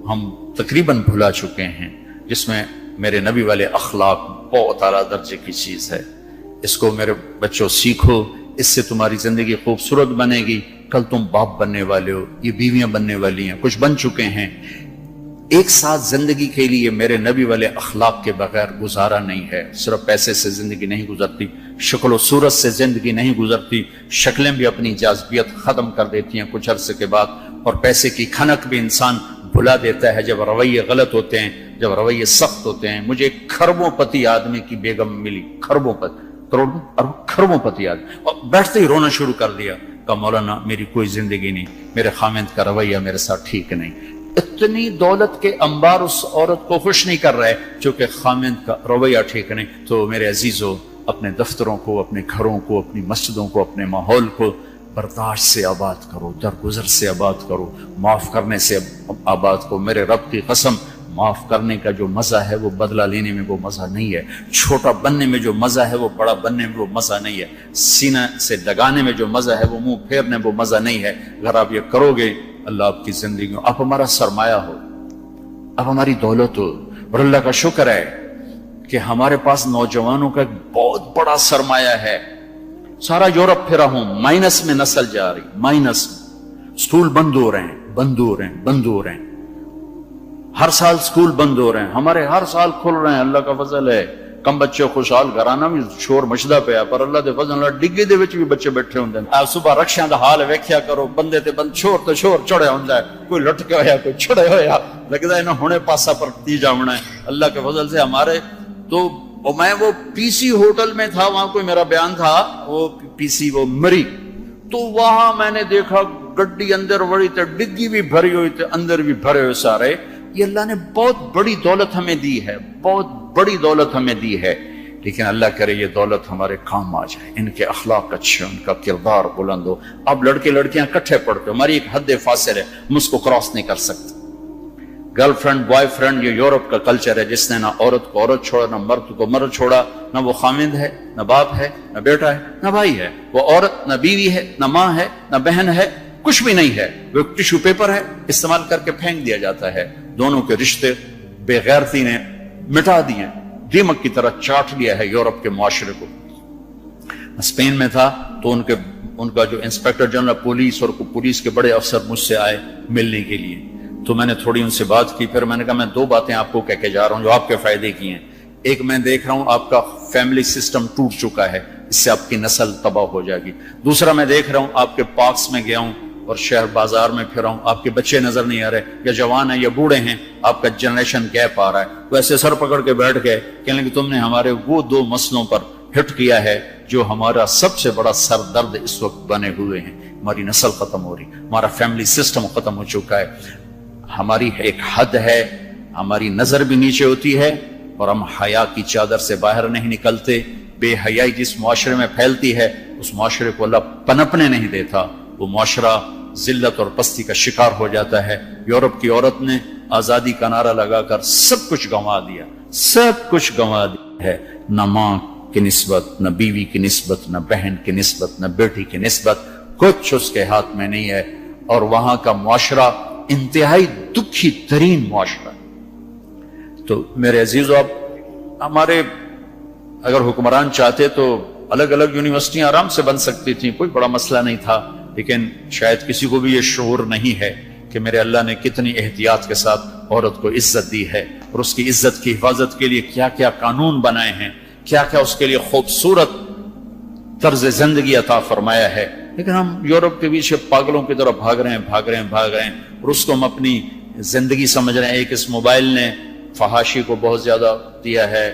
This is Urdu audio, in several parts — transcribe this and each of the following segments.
ہم تقریباً بھلا چکے ہیں، جس میں میرے نبی والے اخلاق بہت اعلیٰ درجے کی چیز ہے۔ اس کو میرے بچوں سیکھو، اس سے تمہاری زندگی خوبصورت بنے گی۔ کل تم باپ بننے والے ہو، یہ بیویاں بننے والی ہیں، کچھ بن چکے ہیں۔ ایک ساتھ زندگی کے لیے میرے نبی والے اخلاق کے بغیر گزارا نہیں ہے۔ صرف پیسے سے زندگی نہیں گزرتی، شکل و صورت سے زندگی نہیں گزرتی، شکلیں بھی اپنی جاذبیت ختم کر دیتی ہیں کچھ عرصے کے بعد، اور پیسے کی کھنک بھی انسان بھلا دیتا ہے جب رویے غلط ہوتے ہیں، جب رویے سخت ہوتے ہیں۔ مجھے ایک کھربوں پتی آدمی کی بیگم ملی، کھربوں پتی، کروڑوں اور کھربوں پتی آدمی، اور بیٹھتے ہی رونا شروع کر دیا۔ کہا مولانا میری کوئی زندگی نہیں، میرے خامند کا رویہ میرے ساتھ ٹھیک نہیں۔ اتنی دولت کے انبار اس عورت کو خوش نہیں کر رہے چونکہ خامند کا رویہ ٹھیک نہیں۔ تو میرے عزیزو، اپنے دفتروں کو، اپنے گھروں کو، اپنی مسجدوں کو، اپنے ماحول کو برداشت سے آباد کرو، درگزر سے آباد کرو، معاف کرنے سے آباد کرو۔ میرے رب کی قسم، معاف کرنے کا جو مزہ ہے وہ بدلہ لینے میں وہ مزہ نہیں ہے، چھوٹا بننے میں جو مزہ ہے وہ بڑا بننے میں وہ مزہ نہیں ہے، سینہ سے لگانے میں جو مزہ ہے وہ منہ پھیرنے میں وہ مزہ نہیں ہے۔ اگر آپ یہ کرو گے، اللہ آپ کی زندگی میں، آپ ہمارا سرمایہ ہو، آپ ہماری دولت ہو۔ اور اللہ کا شکر ہے کہ ہمارے پاس نوجوانوں کا ایک بہت بڑا سرمایہ ہے۔ سارا یورپ پھرا ہوں، مائنس میں نسل جا رہی، مائنس میں۔ سکول بند ہو رہے ہیں، بند ہو رہے ہیں، بند ہو رہے ہیں، ہر سال سکول بند ہو رہے ہیں، ہمارے ہر سال کھل رہے ہیں۔ اللہ کا فضل ہے، کم بچے خوشحال گھرانا بھی شور مچدا پیا، پر اللہ دے فضل نال ڈگی دے وچ بھی بچے بیٹھے ہوندے ہیں۔ آپ صبح رکشیاں دا حال ویکھیا کرو، بندے تے بند شور تے شور چڑھیا ہوندا ہے، کوئی لٹکے ہویا، کوئی چھڑے ہویا، لگدا ہے انہاں ہنے پاسا پر تی جاونا ہے۔ اللہ کے فضل سے ہمارے تو میں وہ پی سی ہوٹل میں تھا، وہاں کوئی میرا بیان تھا، وہ پی سی وہ مری، تو وہاں میں نے دیکھا گڈی اندر وڑی تے ڈگی بھی بھری ہوئی تے اندر بھی بھرے ہوئے سارے۔ یہ اللہ نے بہت بڑی دولت ہمیں دی ہے، بہت بڑی دولت ہمیں دی ہے، لیکن اللہ کرے یہ دولت ہمارے کام آ جائے، ان کے اخلاق اچھے، ان کا کردار بلند ہو۔ اب لڑکے لڑکیاں کٹھے پڑھتے، ہماری ایک حد فاصل ہے، ہم اس کو کراس نہیں کر سکتے۔ گرل فرینڈ بوائے فرینڈ، یہ یورپ کا کلچر ہے، جس نے نہ عورت کو عورت چھوڑا، نہ مرد کو مرد چھوڑا، نہ وہ خامند ہے، نہ باپ ہے، نہ بیٹا ہے، نہ بھائی ہے، وہ عورت نہ بیوی ہے، نہ ماں ہے، نہ بہن ہے، کچھ بھی نہیں ہے، وہ ایک ٹیشو پیپر ہے، استعمال کر کے پھینک دیا جاتا ہے۔ دونوں کے رشتے بے غیرتی نے مٹا دیے، دیمک کی طرح چاٹ لیا ہے یورپ کے معاشرے کو۔ اسپین میں تھا تو ان کا جو انسپیکٹر جنرل پولیس اور پولیس کے بڑے افسر مجھ سے آئے ملنے کے لیے، تو میں نے تھوڑی ان سے بات کی، پھر میں نے کہا میں 2 باتیں آپ کو کہہ کے جا رہا ہوں جو آپ کے فائدے کی ہیں۔ ایک، میں دیکھ رہا ہوں آپ کا فیملی سسٹم ٹوٹ چکا ہے، اس سے آپ کی نسل تباہ ہو جائے گی۔ دوسرا، میں دیکھ رہا ہوں آپ کے پارکس میں گیا ہوں اور شہر بازار میں پھر ہوں، آپ کے بچے نظر نہیں آ رہے، یا جوان ہیں یا بوڑھے ہیں، آپ کا جنریشن گیپ آ رہا ہے۔ وہ ایسے سر پکڑ کے بیٹھ گئے، کہنے کہ تم نے ہمارے وہ 2 مسئلوں پر ہٹ کیا ہے جو ہمارا سب سے بڑا سر درد اس وقت بنے ہوئے ہیں۔ ہماری نسل ختم ہو رہی، ہمارا فیملی سسٹم ختم ہو چکا ہے، ہماری ایک حد ہے، ہماری نظر بھی نیچے ہوتی ہے، اور ہم حیا کی چادر سے باہر نہیں نکلتے۔ بے حیائی جس معاشرے میں پھیلتی ہے، اس معاشرے کو اللہ پنپنے نہیں دیتا، وہ معاشرہ ذلت اور پستی کا شکار ہو جاتا ہے۔ یورپ کی عورت نے آزادی کا نعرہ لگا کر سب کچھ گنوا دیا، سب کچھ گنوا دیا ہے، نہ ماں کی نسبت، نہ بیوی کی نسبت، نہ بہن کی نسبت، نہ بیٹی کی نسبت، کچھ اس کے ہاتھ میں نہیں ہے۔ اور وہاں کا معاشرہ انتہائی دکھی ترین معاشرہ۔ تو میرے عزیزو، اب ہمارے اگر حکمران چاہتے تو الگ الگ یونیورسٹیاں آرام سے بن سکتی تھیں، کوئی بڑا مسئلہ نہیں تھا، لیکن شاید کسی کو بھی یہ شعور نہیں ہے کہ میرے اللہ نے کتنی احتیاط کے ساتھ عورت کو عزت دی ہے، اور اس کی عزت کی حفاظت کے لیے کیا کیا قانون بنائے ہیں، کیا کیا اس کے لیے خوبصورت طرز زندگی عطا فرمایا ہے۔ لیکن ہم یورپ کے پیچھے پاگلوں کی طرح بھاگ رہے ہیں، اور اس کو ہم اپنی زندگی سمجھ رہے ہیں۔ ایک اس موبائل نے فحاشی کو بہت زیادہ دیا ہے،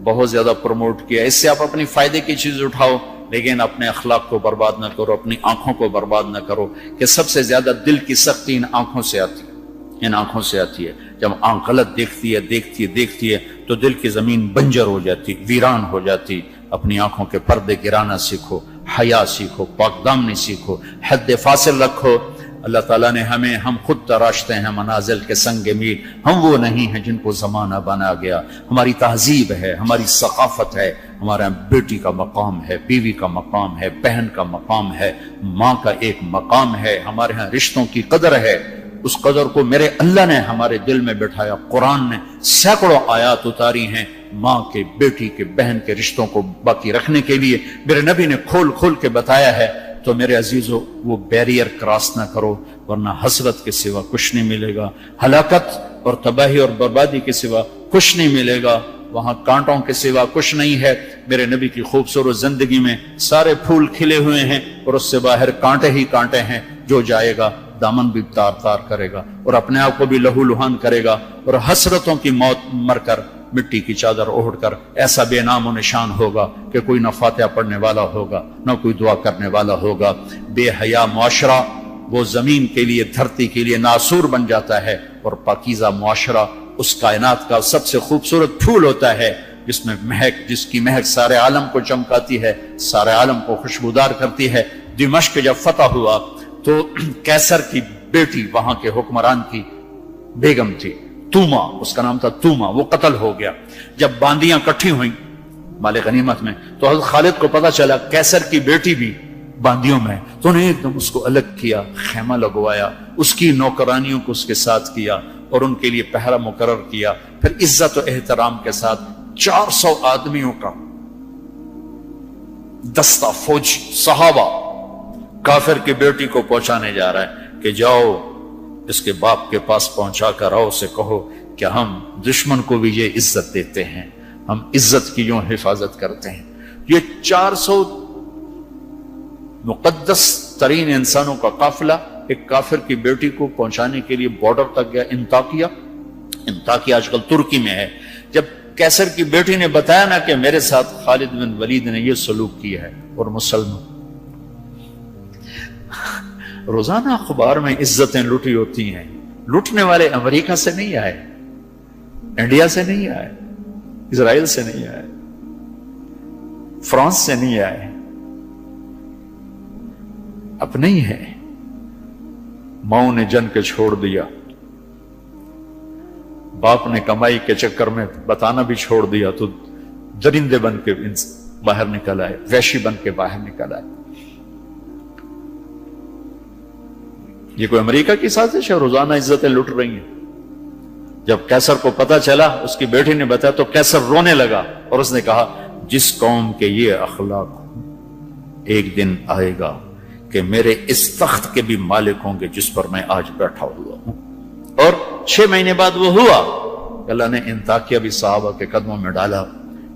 بہت زیادہ پروموٹ کیا، اس سے آپ اپنی فائدے کی چیز اٹھاؤ، لیکن اپنے اخلاق کو برباد نہ کرو، اپنی آنکھوں کو برباد نہ کرو، کہ سب سے زیادہ دل کی سختی ان آنکھوں سے آتی ہے، ان آنکھوں سے آتی ہے۔ جب آنکھ غلط دیکھتی ہے تو دل کی زمین بنجر ہو جاتی، ویران ہو جاتی۔ اپنی آنکھوں کے پردے گرانا سیکھو، حیا سیکھو، پاک دامنی سیکھو، حد فاصل رکھو۔ اللہ تعالیٰ نے ہم خود تراشتے ہیں منازل کے سنگ میل، ہم وہ نہیں ہیں جن کو زمانہ بنا گیا۔ ہماری تہذیب ہے، ہماری ثقافت ہے، ہمارا بیٹی کا مقام ہے، بیوی کا مقام ہے، بہن کا مقام ہے، ماں کا ایک مقام ہے، ہمارے ہاں رشتوں کی قدر ہے۔ اس قدر کو میرے اللہ نے ہمارے دل میں بٹھایا. قرآن نے سینکڑوں آیات اتاری ہیں ماں کے، بیٹی کے، بہن کے رشتوں کو باقی رکھنے کے لیے. میرے نبی نے کھول کھول کے بتایا ہے. تو میرے عزیزو وہ بیریئر کراس نہ کرو، ورنہ حسرت کے سوا کچھ نہیں ملے گا، ہلاکت اور تباہی اور بربادی کے سوا کچھ نہیں ملے گا، وہاں کانٹوں کے سوا کچھ نہیں ہے. میرے نبی کی خوبصورت زندگی میں سارے پھول کھلے ہوئے ہیں اور اس سے باہر کانٹے ہی کانٹے ہیں. جو جائے گا دامن بھی تار تار کرے گا اور اپنے آپ کو بھی لہو لہان کرے گا اور حسرتوں کی موت مر کر مٹی کی چادر اوڑھ کر ایسا بے نام و نشان ہوگا کہ کوئی نہ فاتحہ پڑھنے والا ہوگا نہ کوئی دعا کرنے والا ہوگا. بے حیا معاشرہ وہ زمین کے لیے، دھرتی کے لیے ناسور بن جاتا ہے، اور پاکیزہ معاشرہ اس کائنات کا سب سے خوبصورت پھول ہوتا ہے جس میں مہک، جس کی مہک سارے عالم کو چمکاتی ہے، سارے عالم کو خوشبودار کرتی ہے. دمشق جب فتح ہوا تو کیسر کی بیٹی وہاں کے حکمران کی بیگم تھی، توما اس کا نام تھا، توما، وہ قتل ہو گیا. جب باندیاں کٹھی ہوئیں مال غنیمت میں تو حضرت خالد کو پتا چلا کیسر کی بیٹی بھی باندیوں میں، تو انہیں ایک دم اس کو الگ کیا، خیمہ لگوایا، اس کی نوکرانیوں کو اس کے ساتھ کیا اور ان کے لیے پہرا مقرر کیا. پھر عزت و احترام کے ساتھ 400 آدمیوں کا دستہ فوجی صحابہ کافر کی بیٹی کو پہنچانے جا رہا ہے کہ جاؤ اس کے باپ کے پاس پہنچا کر آؤ، اسے کہو کہ ہم دشمن کو بھی یہ عزت دیتے ہیں، ہم عزت کی یوں حفاظت کرتے ہیں. یہ 400 مقدس ترین انسانوں کا قافلہ ایک کافر کی بیٹی کو پہنچانے کے لیے بارڈر تک گیا. انطاکیہ آج کل ترکی میں ہے. جب کیسر کی بیٹی نے بتایا نا کہ میرے ساتھ خالد بن ولید نے یہ سلوک کیا ہے اور مسلمان، روزانہ اخبار میں عزتیں لوٹی ہوتی ہیں. لوٹنے والے امریکہ سے نہیں آئے، انڈیا سے نہیں آئے، اسرائیل سے نہیں آئے، فرانس سے نہیں آئے، اپنے ہی ہیں. ماؤں نے جن کے چھوڑ دیا، باپ نے کمائی کے چکر میں بتانا بھی چھوڑ دیا تو درندے بن کے باہر نکل آئے، وحشی بن کے باہر نکل آئے. یہ کوئی امریکہ کی سازش ہے؟ روزانہ عزتیں لٹ رہی ہیں. جب کیسر کو پتا چلا، اس کی بیٹی نے بتایا تو کیسر رونے لگا اور اس نے کہا جس قوم کے یہ اخلاق ایک دن آئے گا کہ میرے اس تخت کے بھی مالک ہوں گے جس پر میں آج بیٹھا ہوا ہوں. اور 6 مہینے بعد وہ ہوا. اللہ نے انطاکیہ بھی صحابہ کے قدموں میں ڈالا.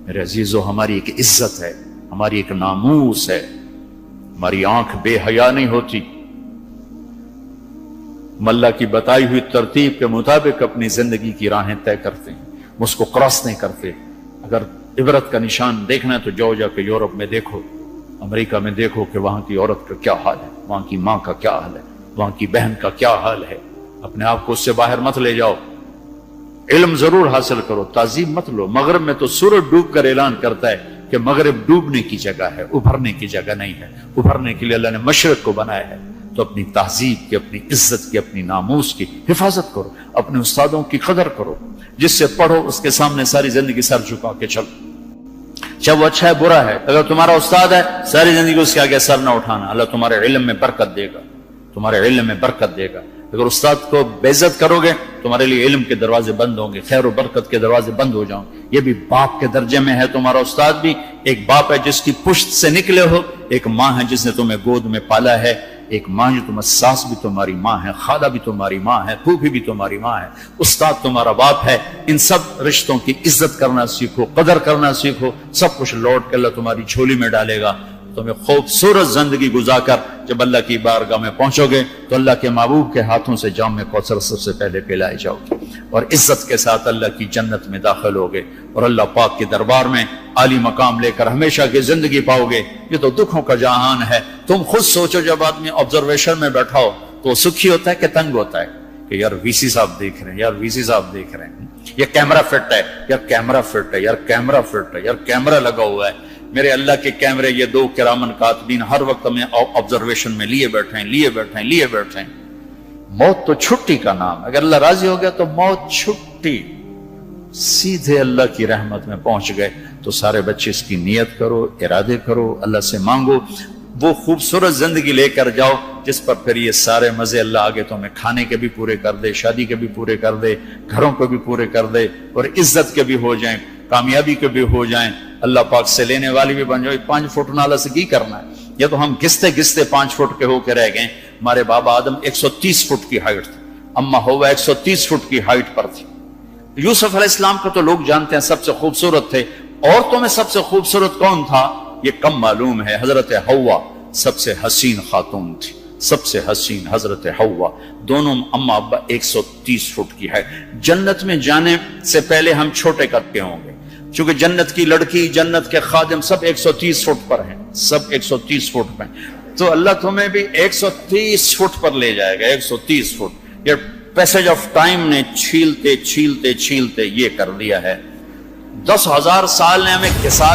میرے عزیزو، ہماری ایک عزت ہے، ہماری ایک ناموس ہے، ہماری آنکھ بے حیا نہیں ہوتی. اللہ کی بتائی ہوئی ترتیب کے مطابق اپنی زندگی کی راہیں طے کرتے ہیں، اس کو کراس نہیں کرتے. اگر عبرت کا نشان دیکھنا ہے تو جاؤ جا کے یورپ میں دیکھو، امریکہ میں دیکھو کہ وہاں کی عورت کا کیا حال ہے، وہاں کی ماں کا کیا حال ہے، وہاں کی بہن کا کیا حال ہے. اپنے آپ کو اس سے باہر مت لے جاؤ. علم ضرور حاصل کرو، تعظیم مت لو. مغرب میں تو سورج ڈوب کر اعلان کرتا ہے کہ مغرب ڈوبنے کی جگہ ہے، ابھرنے کی جگہ نہیں ہے. ابھرنے کے لیے اللہ نے مشرق کو بنایا ہے. تو اپنی تہذیب کی، اپنی عزت کی، اپنی ناموس کی حفاظت کرو، اپنے استادوں کی قدر کرو. جس سے پڑھو اس کے سامنے ساری زندگی سر جھکا کے چلو، چاہے وہ اچھا ہے برا ہے. اگر تمہارا استاد ہے ساری زندگی اس کے آگے سر نہ اٹھانا. اللہ تمہارے علم میں برکت دے گا، تمہارے علم میں برکت دے گا. اگر استاد کو بے عزت کرو گے تمہارے لیے علم کے دروازے بند ہوں گے، خیر و برکت کے دروازے بند ہو جاؤں. یہ بھی باپ کے درجے میں ہے. تمہارا استاد بھی ایک باپ ہے جس کی پشت سے نکلے ہو، ایک ماں ہے جس نے تمہیں گود میں پالا ہے، ایک ماں جو تمہیں، ساس بھی تمہاری ماں ہے، خالہ بھی تمہاری ماں ہے، پھوپھی بھی تمہاری ماں ہے، استاد تمہارا باپ ہے. ان سب رشتوں کی عزت کرنا سیکھو، قدر کرنا سیکھو. سب کچھ لوٹ کے اللہ تمہاری جھولی میں ڈالے گا. تمہیں خوبصورت زندگی گزار کر جب اللہ کی بارگاہ میں پہنچو گے تو اللہ کے محبوب کے ہاتھوں سے جام کوثر سب سے پہلے پلائے جاؤ گے اور عزت کے ساتھ اللہ کی جنت میں داخل ہوگے اور اللہ پاک کے دربار میں عالی مقام لے کر ہمیشہ کی زندگی پاؤ گے. یہ تو دکھوں کا جہان ہے. تم خود سوچو، جب آدمی آبزرویشن میں بیٹھا ہو تو وہ سکھی ہوتا ہے کہ تنگ ہوتا ہے کہ یار وی سی صاحب دیکھ رہے ہیں، یار وی سی صاحب دیکھ رہے ہیں، یہ کیمرہ فٹ ہے، یار کیمرہ فٹ ہے، یار کیمرہ فٹ ہے، یار کیمرہ لگا ہوا ہے. میرے اللہ کے کیمرے یہ 2 کرامن کاتبین ہر وقت ہمیں آبزرویشن میں لیے بیٹھے ہیں. موت تو چھٹی کا نام. اگر اللہ راضی ہو گیا تو موت چھٹی، سیدھے اللہ کی رحمت میں پہنچ گئے. تو سارے بچے اس کی نیت کرو، ارادے کرو، اللہ سے مانگو. وہ خوبصورت زندگی لے کر جاؤ جس پر پھر یہ سارے مزے اللہ آگے تمہیں کھانے کے بھی پورے کر دے، شادی کے بھی پورے کر دے، گھروں کو بھی پورے کر دے، اور عزت کے بھی ہو جائیں، کامیابی کے بھی ہو جائیں، اللہ پاک سے لینے والی بھی بن جاؤ۔ 5 فٹ نالا سے کی کرنا ہے؟ یا تو ہم گھستے گھستے 5 فٹ کے ہو کے رہ گئے۔ ہمارے بابا آدم 130 فٹ کی ہائٹ تھی، اما ہوا 130 فٹ کی ہائٹ پر تھی۔ یوسف علیہ السلام کو تو لوگ جانتے ہیں سب سے خوبصورت تھے، عورتوں میں سب سے خوبصورت کون تھا یہ کم معلوم ہے، حضرت حوا سب سے حسین خاتون تھی، سب سے حسین حضرت حوا، دونوں اما ابا 130 فٹ کی ہے۔ جنت میں جانے سے پہلے ہم چھوٹے کرتے ہوں گے، چونکہ جنت کی لڑکی، جنت کے خادم سب 130 فٹ پر ہیں، سب 130 فٹ پر، تو اللہ تمہیں بھی 130 فٹ پر لے جائے گا، 130 فٹ۔ یہ پیسج آف ٹائم نے چھیلتے چھیلتے چھیلتے یہ کر دیا ہے۔ 10,000 سال نے ہمیں گھسا